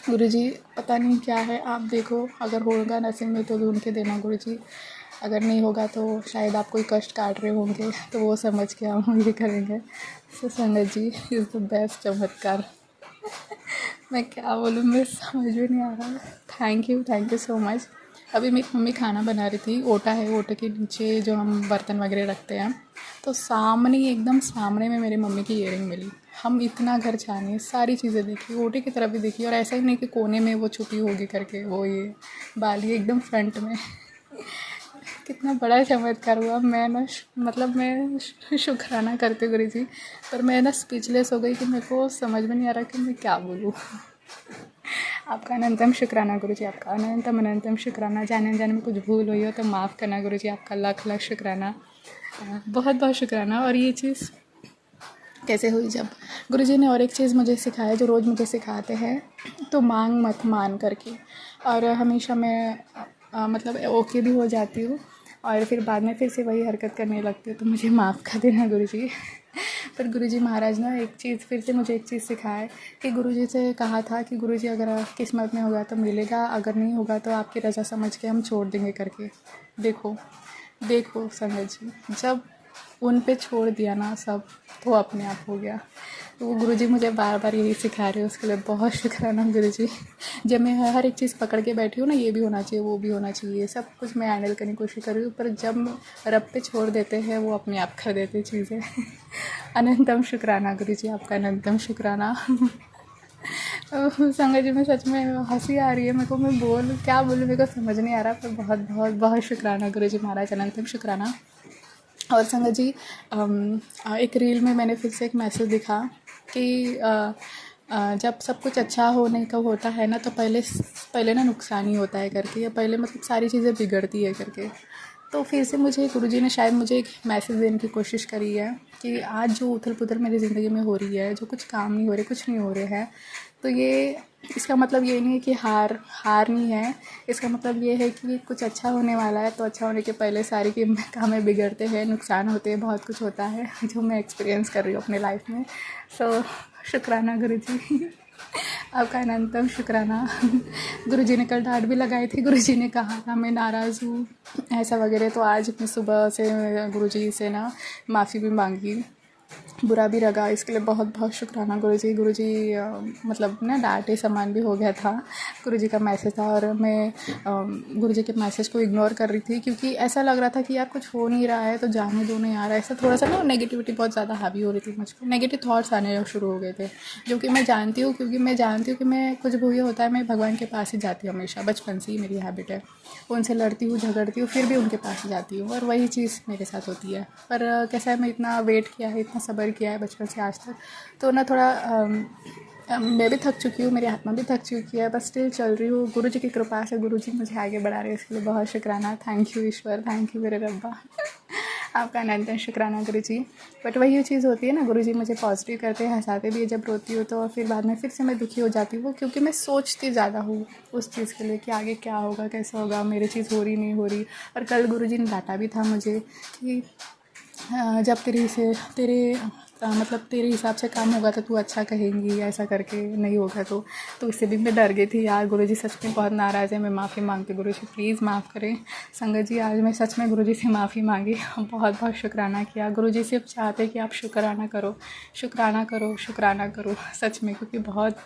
E: गुरुजी पता नहीं क्या है, आप देखो, अगर होगा नसीब में तो ढूंढ के देना गुरुजी, अगर नहीं होगा तो शायद आप कोई कष्ट काट रहे होंगे, तो वो समझ के हम ये करेंगे। सो संगत जी इज़ द बेस्ट चमत्कार। मैं क्या बोलूँ, मैं समझ में नहीं आ रहा। Thank you so much. अभी मेरी मम्मी खाना बना रही थी, ओटा है, ओटे के नीचे जो हम बर्तन वगैरह रखते हैं, तो सामने एकदम सामने में मेरी मम्मी की ईयरिंग मिली। हम इतना घर छाने, सारी चीज़ें देखी, ओटे की तरफ भी देखी, और ऐसा ही नहीं कि कोने में वो छुपी होगी करके, वो ये बाली एकदम फ्रंट में। कितना बड़ा चमत्कार हुआ। मैं ना मतलब मैं शुक्राना करती गुरु जी, पर मैं ना स्पीचलेस हो गई कि मेरे को समझ में नहीं आ रहा कि मैं क्या बोलूँ। आपका अनंतम शुक्राना गुरु जी, आपका अनंतम शुक्राना। जाने में कुछ भूल हुई हो तो माफ़ करना गुरु जी, आपका लाख लाख शुक्राना, बहुत बहुत शुक्राना। और ये चीज़ कैसे हुई, जब गुरुजी ने और एक चीज़ मुझे सिखाया, जो रोज़ मुझे सिखाते हैं, तो मांग मत मान करके। और हमेशा मैं मतलब ओके भी हो जाती हूँ, और फिर बाद में फिर से वही हरकत करने लगती हूँ, तो मुझे माफ़ कर देना गुरुजी। पर गुरुजी महाराज ने एक चीज़ फिर से मुझे एक चीज़ सिखाए कि गुरुजी से कहा था कि गुरुजी अगर किस्मत में होगा तो मिलेगा, अगर नहीं होगा तो आपकी रज़ा समझ के हम छोड़ देंगे करके। देखो संगत जी, जब उन पे छोड़ दिया ना सब, तो अपने आप हो गया। तो वो गुरुजी मुझे बार बार यही सिखा रहे हैं, उसके लिए बहुत शुक्राना गुरुजी। जब मैं हर एक चीज़ पकड़ के बैठी हूँ ना, ये भी होना चाहिए वो भी होना चाहिए, सब कुछ मैं हैंडल करने की कोशिश कर रही हूँ, पर जब रब पे छोड़ देते हैं वो अपने आप कर देते चीज़ें। अनंतम शुक्राना गुरुजी, आपका अनंतम शुक्राना। संगत जी में सच में हंसी आ रही है मेरे को, मैं क्या बोलूँ मेरे को समझ नहीं आ रहा, पर बहुत बहुत बहुत शुक्राना गुरुजी महाराज, अनंतम शुक्राना। और संगत जी एक रील में मैंने फिर से एक मैसेज दिखा कि जब सब कुछ अच्छा होने का होता है ना, तो पहले ना नुकसान ही होता है करके, या पहले मतलब सारी चीज़ें बिगड़ती है करके। तो फिर से मुझे गुरुजी ने शायद मुझे एक मैसेज देने की कोशिश करी है कि आज जो उथल पुथल मेरी ज़िंदगी में हो रही है, जो कुछ काम नहीं हो रहे, कुछ नहीं हो रहे हैं, तो ये इसका मतलब ये नहीं है कि हार नहीं है। इसका मतलब ये है कि कुछ अच्छा होने वाला है, तो अच्छा होने के पहले सारी के कामें बिगड़ते हैं, नुकसान होते हैं, बहुत कुछ होता है जो मैं एक्सपीरियंस कर रही हूँ अपने लाइफ में। सो शुक्राना गुरुजी, आपका अनंतम शुक्राना। गुरुजी ने कल डांट भी लगाई थी, गुरुजी ने कहा था मैं नाराज़ हूँ ऐसा वगैरह, तो आज मैं सुबह से गुरुजी से ना माफ़ी भी मांगी, बुरा भी लगा, इसके लिए बहुत बहुत शुक्राना गुरुजी। गुरुजी मतलब ना डांटे समान भी हो गया था, गुरुजी का मैसेज था, और मैं गुरुजी के मैसेज को इग्नोर कर रही थी, क्योंकि ऐसा लग रहा था कि यार कुछ हो नहीं रहा है तो जाने दो ना यार, ऐसा थोड़ा सा ना नेगेटिविटी बहुत ज़्यादा हावी हो रही थी मुझ पर, नेगेटिव थॉट्स आने शुरू हो गए थे, जो कि मैं जानती हूँ, क्योंकि मैं जानती हूँ कि मैं कुछ भी होता है मैं भगवान के पास ही जाती हूँ हमेशा, बचपन से ही मेरी हैबिट है, उनसे लड़ती हूँ झगड़ती हूँ फिर भी उनके पास ही जाती हूँ, और वही चीज़ मेरे साथ होती है। पर कैसा है, मैं इतना वेट किया है, इतना सब्र किया है बचपन से आज तक, तो ना थोड़ा मैं भी थक चुकी हूँ, मेरी आत्मा भी थक चुकी है, बस स्टिल चल रही हूँ। गुरुजी की कृपा से गुरुजी मुझे आगे बढ़ा रहे हैं, इसके लिए बहुत शुक्राना। Thank you Ishwar, thank you मेरे रब्बा। आपका अनंत शुक्राना गुरुजी। बट वही चीज़ होती है ना, गुरुजी मुझे पॉजिटिव करते हैं, हंसाते भी है जब रोती हूँ तो, फिर बाद में फिर से मैं दुखी हो जाती हूँ, क्योंकि मैं सोचती ज़्यादा हूँ उस चीज़ के लिए कि आगे क्या होगा, कैसा होगा, मेरी चीज़ हो रही नहीं हो रही। और कल गुरुजी ने डांटा भी था मुझे कि जब मतलब तेरे हिसाब से काम होगा तो तू अच्छा कहेंगी, ऐसा करके नहीं होगा तो इससे भी मैं डर गई थी यार। गुरुजी सच में बहुत नाराज़ है, मैं माफ़ी मांगती हूँ गुरुजी, प्लीज़ माफ़ करें। संगत जी आज मैं सच में गुरुजी से माफ़ी मांगी, बहुत बहुत शुक्राना किया। गुरुजी सिर्फ चाहते कि आप शुक्राना करो, शुक्राना करो, शुक्राना करो सच में, क्योंकि बहुत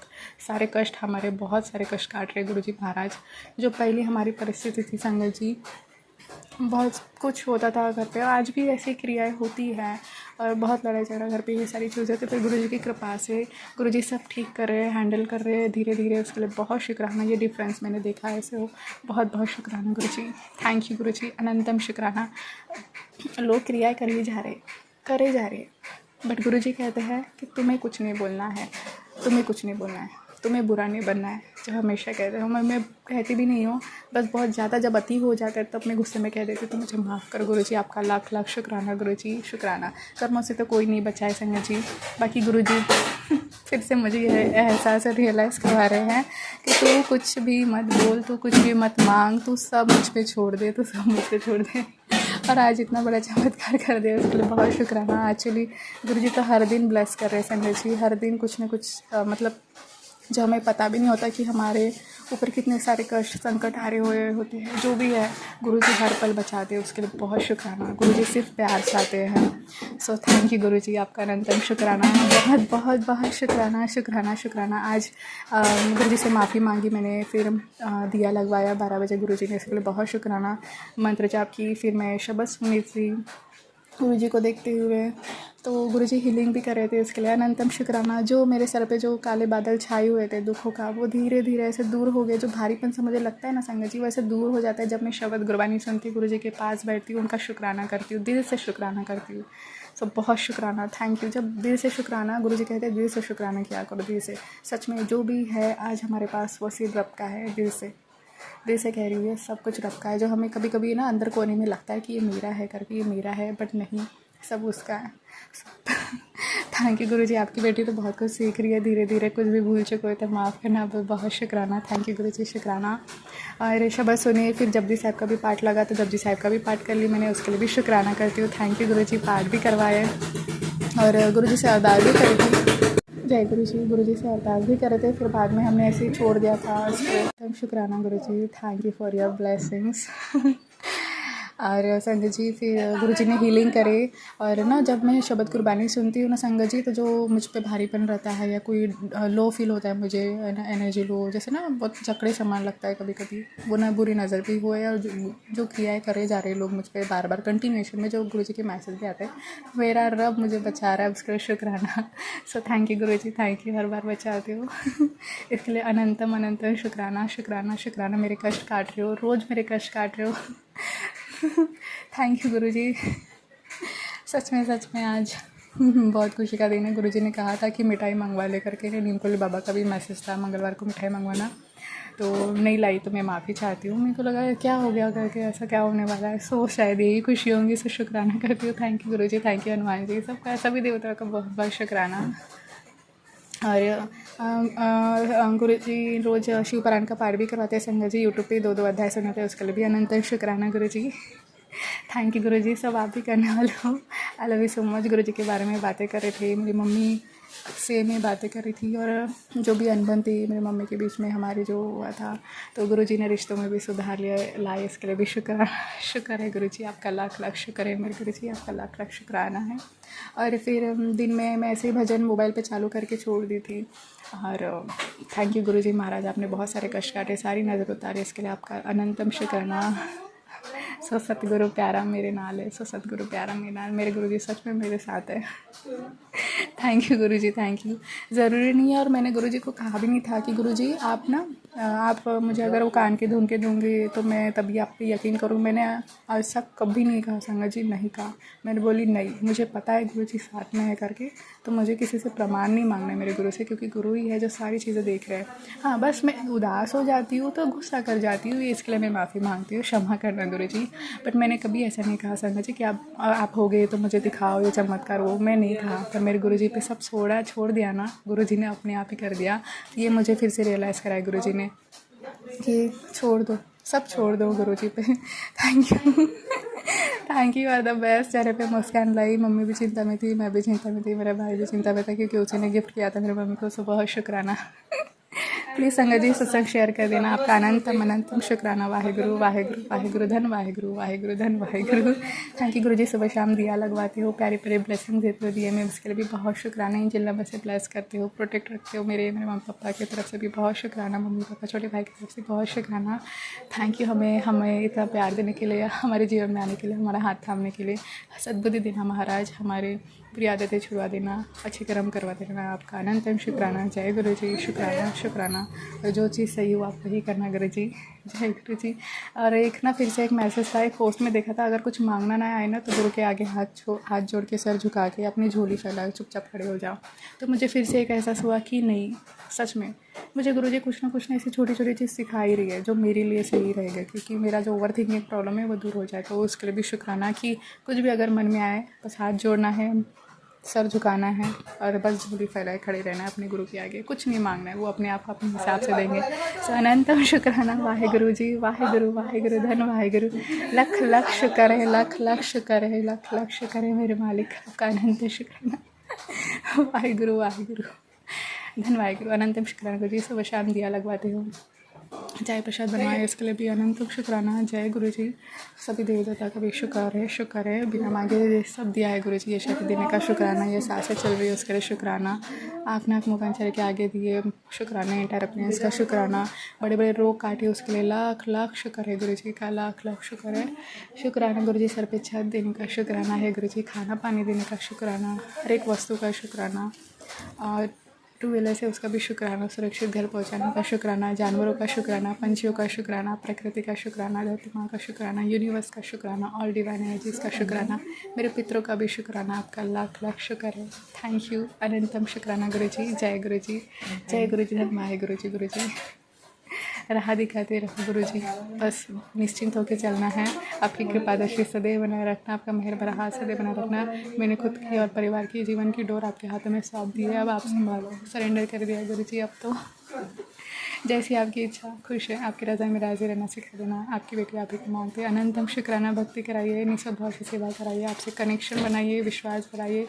E: सारे कष्ट हमारे, बहुत सारे कष्ट काट रहे गुरुजी महाराज। जो पहले हमारी परिस्थिति थी संगत जी, बहुत कुछ होता था घर पे, आज भी ऐसी क्रियाएं होती हैं और बहुत लड़ाई झगड़ा घर पे, ये सारी चीज़ें थी, पर गुरुजी की कृपा से गुरुजी सब ठीक कर रहे हैं, हैंडल कर रहे हैं धीरे धीरे, उसके लिए बहुत शुक्राना। ये डिफरेंस मैंने देखा ऐसे हो, बहुत बहुत शुक्राना गुरुजी, थैंक यू गुरुजी, अनंतम शुक्राना। लोग क्रियाएं करे जा रहे, बट गुरुजी कहते हैं कि तुम्हें कुछ नहीं बोलना है, तुम्हें कुछ नहीं बोलना है, तुम्हें बुरा नहीं बनना है, जो हमेशा कहते हैं। मैं कहती भी नहीं हूँ, बस बहुत ज़्यादा जब अति हो जाता है तब मैं गुस्से में कह देती हूँ तो मुझे माफ़ करो गुरुजी, आपका लाख लाख शुक्राना गुरुजी, शुक्राना। कर्मों से तो कोई नहीं बचाए संगत जी, बाकी गुरुजी फिर से मुझे यह एहसास रियलाइज़ करवा रहे हैं कि तू कुछ भी मत बोल, तू कुछ भी मत मांग, तू सब मुझ पर छोड़ दे, तू सब मुझ पर छोड़ दे। और आज इतना बड़ा चमत्कार कर दिया, उसके लिए बहुत शुक्राना। एक्चुअली गुरुजी तो हर दिन ब्लेस कर रहे हैं संगत जी, हर दिन कुछ न कुछ मतलब जो हमें पता भी नहीं होता कि हमारे ऊपर कितने सारे कष्ट संकट आ रहे हुए होते हैं, जो भी है गुरुजी हर पल बचाते हैं, उसके लिए बहुत शुक्राना। गुरुजी सिर्फ प्यार चाहते हैं। सो थैंक यू गुरुजी, आपका अनंतम शुक्राना, बहुत बहुत बहुत शुक्राना, शुक्राना शुक्राना। आज गुरुजी से माफ़ी मांगी मैंने, फिर दिया लगवाया 12 बजे गुरुजी ने, इसके लिए बहुत शुक्राना। मंत्र जाप की, फिर मैं शब्द सुनी थी गुरुजी को देखते हुए, तो गुरुजी हीलिंग भी कर रहे थे, इसके लिए अनंतम शुक्राना। जो मेरे सर पे जो काले बादल छाए हुए थे दुखों का, वो धीरे धीरे ऐसे दूर हो गए। जो भारीपन से मुझे लगता है ना संगत जी, वैसे दूर हो जाता है जब मैं शब्द गुरबानी सुनती हूँ, गुरुजी के पास बैठती हूँ, उनका शुक्राना करती हूँ, दिल से शुक्राना करती हूँ। सो बहुत शुक्राना, थैंक यू। जब दिल से शुक्राना, गुरुजी कहते हैं दिल से शुक्राना किया करो, दिल से। सच में जो भी है आज हमारे पास वो सिर्फ रब का है, दिल से कह रही हूँ, सब कुछ रब का है। जो हमें कभी कभी ना अंदर कोने में लगता है कि ये मेरा है करके, ये मेरा है, बट नहीं, सब उसका है। थैंक यू गुरुजी, आपकी बेटी तो बहुत कुछ सीख रही है धीरे धीरे, कुछ भी भूल चुके हो तो माफ़ करना, बहुत शुक्राना। थैंक यू गुरुजी, शुक्राना। और शब्द सुनिए, फिर जपजी साहिब का भी पाठ लगा तो जपजी साहिब का भी पाठ कर ली मैंने, उसके लिए भी शुक्राना करती हूँ। थैंक यू गुरुजी, पाठ भी करवाए और गुरुजी से अरदास भी करी थी। जय गुरुजी से अरदास भी करे थे, फिर बाद में हमने ऐसे ही छोड़ दिया था उसको। शुक्राना Guruji, thank you for your blessings. और संगत जी फिर गुरुजी ने हीलिंग करे। और ना जब मैं शब्द कुर्बानी सुनती हूँ ना संगत जी, तो जो मुझ पे भारीपन रहता है या कोई लो फील होता है मुझे, एनर्जी लो, जैसे ना बहुत जकड़े सामान लगता है कभी कभी, वो ना बुरी नज़र भी हुए और जो क्रियाएँ करे जा रहे लोग मुझ पर बार बार कंटिन्यूएशन में, जो गुरुजी के मैसेज भी आते हैं, मेरा रब मुझे बचा रहा है, उसका शुक्राना। So thank you Guruji, thank you, हर बार बचाते हो। इसके लिए अनंतम अनंतम शुक्राना शुक्राना शुक्राना। मेरे कष्ट काट रहे हो, रोज़ मेरे कष्ट काट रहे हो। थैंक यू गुरुजी। सच में आज बहुत खुशी का दिन है। गुरुजी ने कहा था कि मिठाई मंगवा ले करके, नीमकोली बाबा का भी मैसेज था मंगलवार को मिठाई मंगवाना, तो नहीं लाई तो मैं माफ़ी चाहती हूँ। मेरे को लगा क्या हो गया करके, ऐसा क्या होने वाला है, सो शायद यही खुशी होंगी, सो शुक्राना करती हूँ। Thank you Guruji, thank you Hanuman ji, सबका सभी देवताओं का बहुत बहुत शुक्राना। और गुरुजी रोज़ शिव पुराण का पाठ भी करवाते हैं संगत जी, यूट्यूब पे 2 अध्याय सुनाते हैं, उसके लिए भी अनंत शुक्राना गुरुजी। थैंक यू गुरुजी, सब आप भी करने वाले हो। I love you so much. Guruji के बारे में बातें कर रहे थे, मेरी मम्मी से मैं बातें कर रही थी, और जो भी अनबन थी मेरी मम्मी के बीच में हमारी जो हुआ था, तो गुरुजी ने रिश्तों में भी सुधार लाए, इसके लिए भी शुक्र है गुरुजी, आपका लाख लाख शुक्र है मेरे गुरुजी, आपका लाख लाख शुक्राना है। और फिर दिन में मैं ऐसे ही भजन मोबाइल पे चालू करके छोड़ दी थी। और थैंक यू गुरुजी महाराज, आपने बहुत सारे कष्ट काटे, सारी नज़र उतारे, इसके लिए आपका अनंतम शुक्राना। सो सतगुरु प्यारा मेरे नाल है, सो सतगुरु प्यारा मेरे नाल, मेरे गुरुजी सच में मेरे साथ है। Thank you Guruji, thank you. ज़रूरी नहीं है, और मैंने गुरुजी को कहा भी नहीं था कि गुरुजी आप ना आप मुझे अगर वो कान के धुन के दूँगी तो मैं तभी आप पे यकीन करूँ। मैंने आज तक कभी नहीं कहा संगत जी, नहीं कहा। मैंने बोली नहीं, मुझे पता है गुरुजी साथ में है करके, तो मुझे किसी से प्रमाण नहीं मांगना है मेरे गुरु से, क्योंकि गुरु ही है जो सारी चीज़ें देख रहे हैं। हाँ, बस मैं उदास हो जाती हूँ तो गुस्सा कर जाती हूँ, इसके लिए मैं माफ़ी मांगती हूँ, क्षमा करना गुरुजी। बट मैंने कभी ऐसा नहीं कहा संगत जी कि आप हो गए तो मुझे दिखाओ ये चमत्कार, वो मैं नहीं कहा। पर मेरे गुरुजी पे सब छोड़ दिया ना, गुरुजी ने अपने आप ही कर दिया। ये मुझे फिर से रियलाइज़ कराया गुरुजी ने कि छोड़ दो, सब छोड़ दो गुरुजी पे। Thank you, thank you, are the best. चेहरे पे मुस्कान लाई। मम्मी भी चिंता में थी, मैं भी चिंता में थी, मेरा भाई भी चिंता में था, क्योंकि उसने गिफ्ट किया था मेरी मम्मी को, सो बहुत शुक्राना। प्लीज़ संगत जी सत्संग शेयर कर देना। आपका अनंतम अनंतम शुक्राना। वाहेगुरु वाहेगुरु वाहेगुरु धन, वाहेगुरु वाहेगुरु धन, वाहेगुरु। थैंक यू गुरुजी, सुबह शाम दिया लगवाते हो, प्यारे प्यारे ब्लेसिंग देते हो दिए में, उसके लिए भी बहुत शुक्राना। इन जिला में से ब्लेस करते हो, प्रोटेक्ट रखते हो, मेरे मम्मी पापा की तरफ से भी बहुत शुक्राना, मम्मी पापा छोटे भाई की तरफ से बहुत शुक्राना। थैंक यू हमें इतना प्यार देने के लिए, हमारे जीवन में आने के लिए, हमारा हाथ थामने के लिए, सद्बुद्धि देना महाराज, हमारे बुरी आदतें छुड़वा देना, अच्छे कर्म करवा देना, आपका अनंतम शुक्राना। जय गुरु जी, शुक्राना शुक्राना। और जो चीज़ सही हो आप वही करना गुरु जी, जय गुरु जी। और एक ना फिर से एक मैसेज था, एक पोस्ट में देखा था, अगर कुछ मांगना ना आए ना तो गुरु के आगे हाथ जोड़ के सर झुका के अपनी झोली फैला के चुपचाप खड़े हो जाओ। तो मुझे फिर से एक एहसास हुआ कि नहीं, सच में मुझे गुरुजी कुछ ना ऐसी छोटी छोटी चीज़ सिखा ही रही है जो मेरे लिए सही रहेगा, क्योंकि मेरा जो ओवर थिंकिंग प्रॉब्लम है वो दूर हो जाए। तो उसके लिए भी शुक्राना कि कुछ भी अगर मन में आए बस हाथ जोड़ना है, सर झुकाना है और बस झोली फैलाए खड़े रहना है अपने गुरु के आगे, कुछ नहीं मांगना है, वो अपने आप अपने हिसाब से देंगे। सो अनंतम शुक्राना। वाहेगुरु जी, वाहेगुरु वाहेगुरु धन, वाहेगुरु। लख लख शुक्र है, लख लख शुक्र है, लख लख शुक्र है मेरे मालिक, आपका अनंत शुक्राना। वाहेगुरु वाहेगुरु धन, वाहेगुरु। अनंतम शुक्राना गुरु जी, सुबह शाम दिया लगवाते हो, चाय प्रसाद बनवाए, इसके लिए भी अनंत शुक्राना। जय गुरु जी। सभी देवता का भी शुक्र है, बिना मांगे सब दिया है गुरु जी। ये शक्ति देने का शुक्राना, ये सांसें चल रही है उसके लिए शुक्राना, आँख नाक मुँह कान चल के आगे दिए शुक्राना, इंटरप्रेनेंस का शुक्राना, बड़े बड़े रोग काटे उसके लिए लाख लाख शुक्र है गुरु जी का, लाख लाख शुक्र है। शुक्राना गुरु जी, सर पे छत देने का शुक्राना है गुरु जी, खाना पानी देने का शुक्राना, हर एक वस्तु का शुक्राना, और 2 व्हीलर से उसका भी शुक्राना, सुरक्षित घर पहुंचाने का शुक्राना, जानवरों का शुक्राना, पंछियों का शुक्राना, प्रकृति का शुक्राना, धरती माँ का शुक्राना, यूनिवर्स का शुक्राना, ऑल डिवाइन एनर्जीज़ का शुक्राना, मेरे पितरों का भी शुक्राना, आपका लाख लाख शुक्र है। थैंक यू, अनंतम शुक्राना गुरु जी। जय गुरु जी, जय गुरु जी, धन माहे गुरु जी। गुरु जी राह दिखाते रहो गुरु जी, बस निश्चिंत होकर चलना है। आपकी कृपा दृष्टि सदैव बनाए रखना, आपका मेहर भरा हाथ सदैव बनाए रखना। मैंने खुद की और परिवार की जीवन की डोर आपके हाथों में सौंप दी है, अब आप संभालो। सरेंडर कर दिया गुरु जी अब तो। जैसी आपकी इच्छा, खुश है, आपकी रज़ा में राज़ी रहना सिखा देना। आपकी बेटी आप ही को मांगते हैं। अनंतम शुक्राना, भक्ति कराइए, निस्वार्थ से सेवा कराइए, आपसे कनेक्शन बनाइए, विश्वास बढ़ाइए,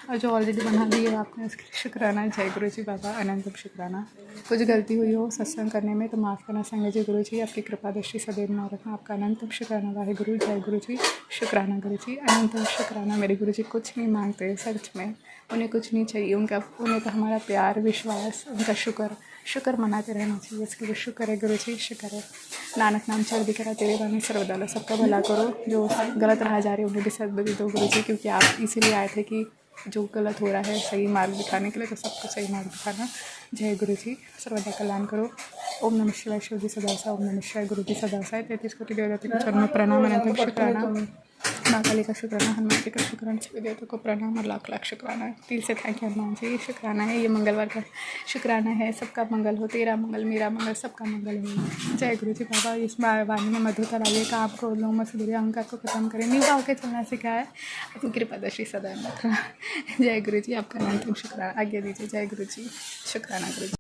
E: और जो ऑलरेडी बना दी है आपने उसके लिए शुक्राना। जय गुरु जी बाबा, अनंतम शुक्राना। कुछ गलती हुई हो सत्संग करने में तो माफ़ करना संगत जी। गुरु जी आपकी कृपा दृष्टि सदैव न रखना। आपका अनंतम शुक्राना वाहे गुरु। जय गुरु जी, शुक्राना गुरु जी, अनंतम शुक्राना। मेरे गुरु जी कुछ नहीं मांगते, सच में उन्हें कुछ नहीं चाहिए। उन्हें तो हमारा प्यार, विश्वास, उनका शुक्र मनाते रहना चाहिए। इसके लिए शुक्र है गुरु जी, शुक्र है। नानक नाम चढ़ करा तेरे बानी सर्वदाला, सबका भला करो। जो गलत राह जा रहे हैं उन्हें भी सद्बुद्धि दो गुरु जी, क्योंकि आप इसीलिए आए थे कि जो गलत हो रहा है सही मार्ग दिखाने के लिए, तो सबको सही मार्ग दिखाना। जय गुरु जी, सर्वदा कल्याण करो। ओम नमः शिवाय, शिव जी सदा साय। ओम नमः शिवाय, गुरु जी सदा साय। 33 कोटि देवता को चरण में प्रणाम, अनंत शुक्राना। माँ काली का शुक्राना, हनुमान जी का शुक्राना, सभी देवता को प्रणाम और लाख लाख शुक्राना। दिल से थैंक यू हनुमान जी। शुक्राना है, ये मंगलवार का शुक्राना है। सबका मंगल हो, तेरा मंगल, मेरा मंगल, सबका मंगल हो। जय गुरु जी बाबा। इस वाणी में मधुरता लाइए, काम को लोग मसूरी अहंकार को खत्म करें, निभाव के चलना सिखाए, अपनी कृपा दृष्टि सदा रखना। जय गुरु जी, आपका अनंतम शुक्राना। आज्ञा दीजिए। जय गुरु जी, शुक्राना गुरु जी।